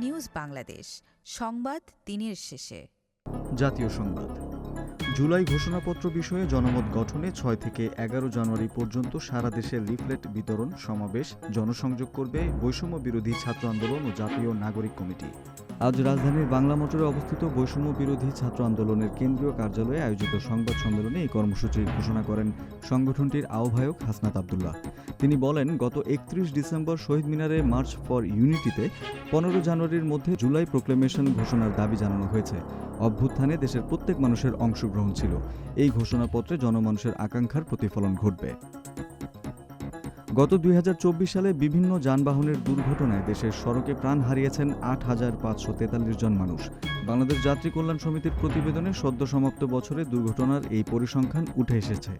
News Bangladesh সংবাদ দিনের শেষে। জাতীয় সংবাদ। জুলাই ঘোষণাপত্র বিষয়ে জনমত গঠনে 6 থেকে 11 জানুয়ারি পর্যন্ত সারা দেশে লিফলেট বিতরণ, সমাবেশ, জনসংযোগ করবে বৈষম্য বিরোধী ছাত্র আন্দোলন ও জাতীয় নাগরিক কমিটি। আজ রাজধানীর বাংলা মোটরে অবস্থিত বৈষম্য বিরোধী ছাত্র আন্দোলনের কেন্দ্রীয় কার্যালয়ে আয়োজিত সংবাদ সম্মেলনে এই কর্মসূচি ঘোষণা করেন সংগঠনটির আহ্বায়ক হাসনাত আবদুল্লাহ। তিনি বলেন, গত 31 ডিসেম্বর শহীদ মিনারে মার্চ ফর ইউনিটিতে 15 জানুয়ারির মধ্যে জুলাই প্রোক্লেমেশন ঘোষণার দাবি জানানো হয়েছে। অভ্যুত্থানে দেশের প্রত্যেক মানুষের অংশগ্রহণ ছিল। এই ঘোষণাপত্রে জনমানুষের আকাঙ্ক্ষার প্রতিফলন ঘটবে। গত 2024 সালে বিভিন্ন যানবাহনের দুর্ঘটনায় দেশের সড়কে প্রাণ হারিয়েছেন 8,543 জন মানুষ। বাংলাদেশ যাত্রী কল্যাণ সমিতির প্রতিবেদনে সদ্য সমাপ্ত বছরে দুর্ঘটনার এই পরিসংখ্যান উঠে এসেছে।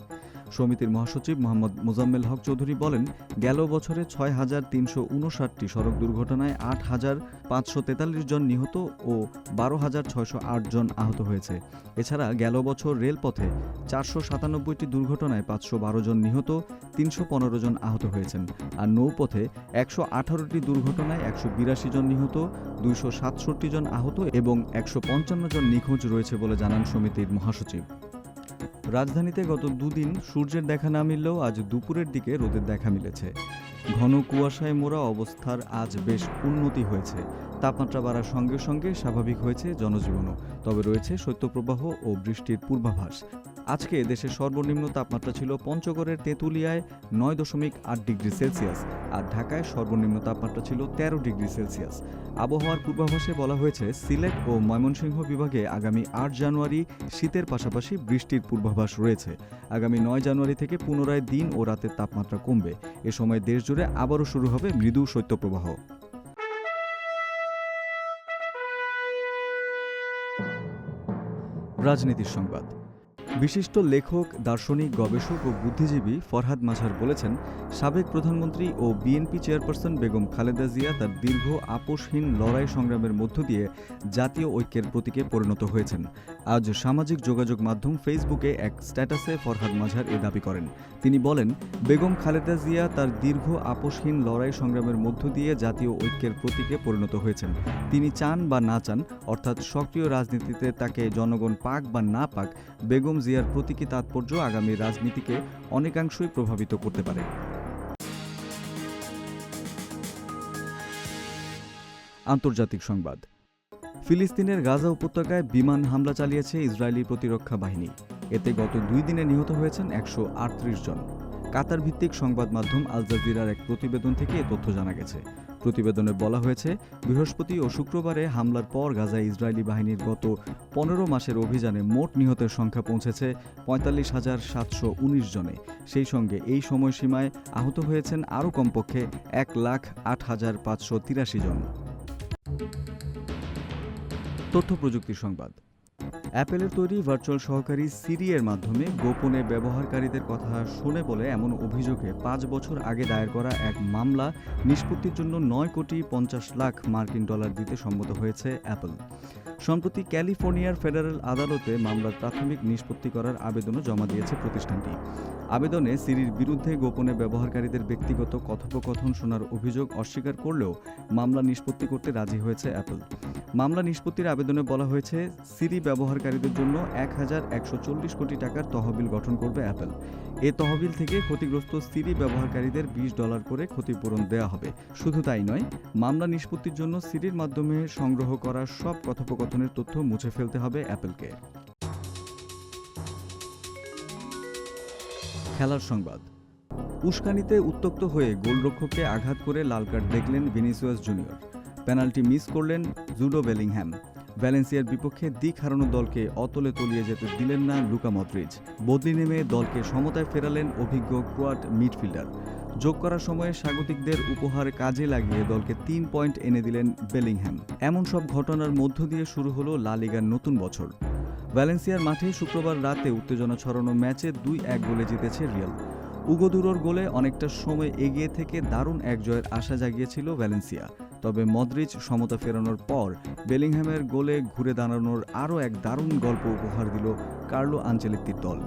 সমিতির মহাসচিব মোহাম্মদ মোজাম্মেল হক চৌধুরী বলেন, গেল বছরে 6,359টি সড়ক দুর্ঘটনায় 8,543 জন নিহত ও 12,608 জন আহত হয়েছে। এছাড়া গেল বছর রেলপথে 497টি দুর্ঘটনায় 512 জন নিহত, 315 জন আহত হয়েছেন। আর নৌপথে 118টি দুর্ঘটনায় 182 জন নিহত, 267 জন আহত এবং 155 জন নিখোঁজ রয়েছে বলে জানান সমিতির মহাসচিব। রাজধানীতে গত দুদিন সূর্যের দেখা না মিললেও আজ দুপুরের দিকে রোদের দেখা মিলেছে। ঘন কুয়াশায় মোড়া অবস্থার আজ বেশ উন্নতি হয়েছে। তাপমাত্রা বাড়ার সঙ্গে সঙ্গে স্বাভাবিক হয়েছে জনজীবনও, তবে রয়েছে শৈত্যপ্রবাহ ও বৃষ্টির পূর্বাভাস। আজকে দেশের সর্বনিম্ন তাপমাত্রা ছিল পঞ্চগড়ের তেঁতুলিয়ায় 9.8 ডিগ্রি সেলসিয়াস, আর ঢাকায় সর্বনিম্ন তাপমাত্রা ছিল 13 ডিগ্রি সেলসিয়াস। আবহাওয়ার পূর্বাভাসে বলা হয়েছে, সিলেট ও ময়মনসিংহ বিভাগে আগামী 8 জানুয়ারি শীতের পাশাপাশি বৃষ্টির পূর্বাভাস রয়েছে। আগামী 9 জানুয়ারি থেকে পুনরায় দিন ও রাতের তাপমাত্রা কমবে। এ সময় দেশজুড়ে আবারও শুরু হবে মৃদু শৈত্যপ্রবাহ। রাজনীতির সংবাদ। বিশিষ্ট লেখক, দার্শনিক, গবেষক ও বুদ্ধিজীবী ফরহাদ মাঝার বলেছেন, সাবেক প্রধানমন্ত্রী ও বিএনপি চেয়ারপারসন বেগম খালেদা জিয়া তার দীর্ঘ আপোষহীন লড়াই সংগ্রামের মধ্য দিয়ে জাতীয় ঐক্যের প্রতীকে পরিণত হয়েছেন। আজ সামাজিক যোগাযোগ মাধ্যম ফেসবুকে এক স্ট্যাটাসে ফরহাদ মাঝার এ দাবি করেন। তিনি বলেন, বেগম খালেদা জিয়া তার দীর্ঘ আপোষহীন লড়াই সংগ্রামের মধ্য দিয়ে জাতীয় ঐক্যের প্রতীকে পরিণত হয়েছেন। তিনি চান বা না চান, অর্থাৎ সক্রিয় রাজনীতিতে তাকে জনগণ পাক বা না পাক, বেগম জিয়ার প্রতীকী তাৎপর্য আগামী রাজনীতিকে অনেকাংশই প্রভাবিত করতে পারে। আন্তর্জাতিক সংবাদ। ফিলিস্তিনের গাজা উপত্যকায় বিমান হামলা চালিয়েছে ইসরায়েলি প্রতিরক্ষা বাহিনী। এতে গত 2 দিনে নিহত হয়েছেন 138 জন। কাতার ভিত্তিক সংবাদ মাধ্যম আল জাজিরার এক প্রতিবেদন থেকে এ তথ্য জানা গেছে। প্রতিবেদনে বলা হয়েছে, বৃহস্পতি ও শুক্রবারে হামলার পর গাজায় ইসরায়েলি বাহিনীর গত 15 মাসের অভিযানে মোট নিহতের সংখ্যা পৌঁছেছে 45,719 জনে। সেই সঙ্গে এই সময়সীমায় আহত হয়েছেন আরও কমপক্ষে 1,08,583 জন। তথ্য প্রযুক্তির সংবাদ। অ্যাপেলের তৈরি ভার্চুয়াল সহকারী সিরি এর মাধ্যমে গোপনে ব্যবহারকারীদের কথা শোনে বলে এমন অভিযোগে 5 বছর আগে দায়ের করা এক মামলা নিষ্পত্তির জন্য 9 কোটি 50 লাখ মার্কিন ডলার দিতে সম্মত হয়েছে অ্যাপল। সম্প্রতি ক্যালিফোর্নিয়ার ফেডারেল আদালতে মামলার প্রাথমিক নিষ্পত্তি করার আবেদনও জমা দিয়েছে প্রতিষ্ঠানটি। আবেদনে সিরির বিরুদ্ধে গোপনে ব্যবহারকারীদের ব্যক্তিগত কথোপকথন শোনার অভিযোগ অস্বীকার করলেও মামলা নিষ্পত্তি করতে রাজি হয়েছে অ্যাপল। মামলা নিষ্পত্তির আবেদনে বলা হয়েছে, সিরি ব্যবহারকারীদের জন্য 1,140 কোটি টাকার তহবিল গঠন করবে অ্যাপল। এ তহবিল থেকে ক্ষতিগ্রস্ত সিরি ব্যবহারকারীদের $20 করে ক্ষতিপূরণ দেওয়া হবে। শুধু তাই নয়, মামলা নিষ্পত্তির জন্য সিরির মাধ্যমে সংগ্রহ করা সব কথোপকথনের তথ্য মুছে ফেলতে হবে অ্যাপলকে। খেলার সংবাদ। উস্কানিতে উত্তক্ত হয়ে গোলরক্ষককে আঘাত করে লাল কার্ড দেখলেন ভিনিসিয়াস জুনিয়র। পেনাল্টি মিস করলেন জুডো বেলিংহ্যাম। ভ্যালেন্সিয়ার বিপক্ষে দিক হারানো দলকে অতলে তলিয়ে যেতে দিলেন না লুকা মদ্রিচ। বদলি নেমে দলকে সমতায় ফেরালেন অভিজ্ঞ ক্রোয়াট মিডফিল্ডার। যোগ করার সময়ে স্বাগতিকদের উপহার কাজে লাগিয়ে দলকে 3 পয়েন্ট এনে দিলেন বেলিংহ্যাম। এমন সব ঘটনার মধ্য দিয়ে শুরু হলো লা লিগার নতুন বছর। ভ্যালেন্সিয়ার মাঠে শুক্রবার রাতে উত্তেজনা ছড়ানো ম্যাচে 2-1 গোলে জিতেছে রিয়াল। উগো দুরোর গোলে অনেকটা সময় এগিয়ে থেকে দারুণ এক জয়ের আশা জাগিয়েছিল ভ্যালেন্সিয়া। তবে মদ্রিচ সমতা ফেরানোর পর বেলিংহ্যামের গোলে ঘুরে দাঁড়ানোর আরও এক দারুণ গল্প উপহার দিল কার্লো আনচেলত্তির দল।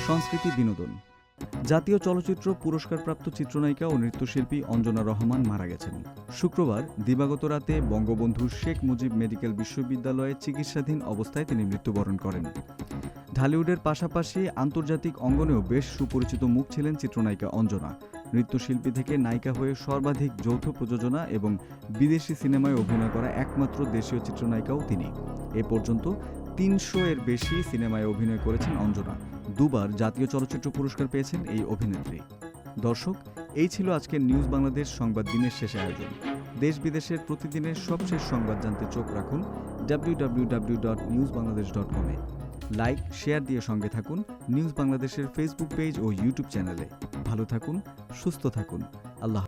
সংস্কৃতি বিনোদন। জাতীয় চলচ্চিত্র পুরস্কারপ্রাপ্ত চিত্রনায়িকা ও নৃত্যশিল্পী অঞ্জনা রহমান মারা গেছেন। শুক্রবার দিবাগত রাতে বঙ্গবন্ধু শেখ মুজিব মেডিকেল বিশ্ববিদ্যালয়ে চিকিৎসাধীন অবস্থায় তিনি মৃত্যুবরণ করেন। ঢালিউডের পাশাপাশি আন্তর্জাতিক অঙ্গনেও বেশ সুপরিচিত মুখ ছিলেন চিত্রনায়িকা অঞ্জনা। নৃত্যশিল্পী থেকে নায়িকা হয়ে সর্বাধিক যৌথ প্রযোজনা এবং বিদেশি সিনেমায় অভিনয় করা একমাত্র দেশীয় চিত্রনায়িকাও তিনি। এ পর্যন্ত ৩০০-এর বেশি সিনেমায় অভিনয় করেছেন অঞ্জনা। দুবার জাতীয় চলচ্চিত্র পুরস্কার পেয়েছেন এই অভিনেত্রী। দর্শক, এই ছিল আজকের নিউজ বাংলাদেশ সংবাদ দিনের শেষ আয়োজন। দেশ বিদেশের প্রতিদিনের সবশেষ সংবাদ জানতে চোখ রাখুন www.newsbangladesh.com এ। লাইক, শেয়ার দিয়ে সঙ্গে থাকুন নিউজ বাংলাদেশের ফেসবুক পেজ ও ইউটিউব চ্যানেলে। ভালো থাকুন, সুস্থ থাকুন। আল্লাহ।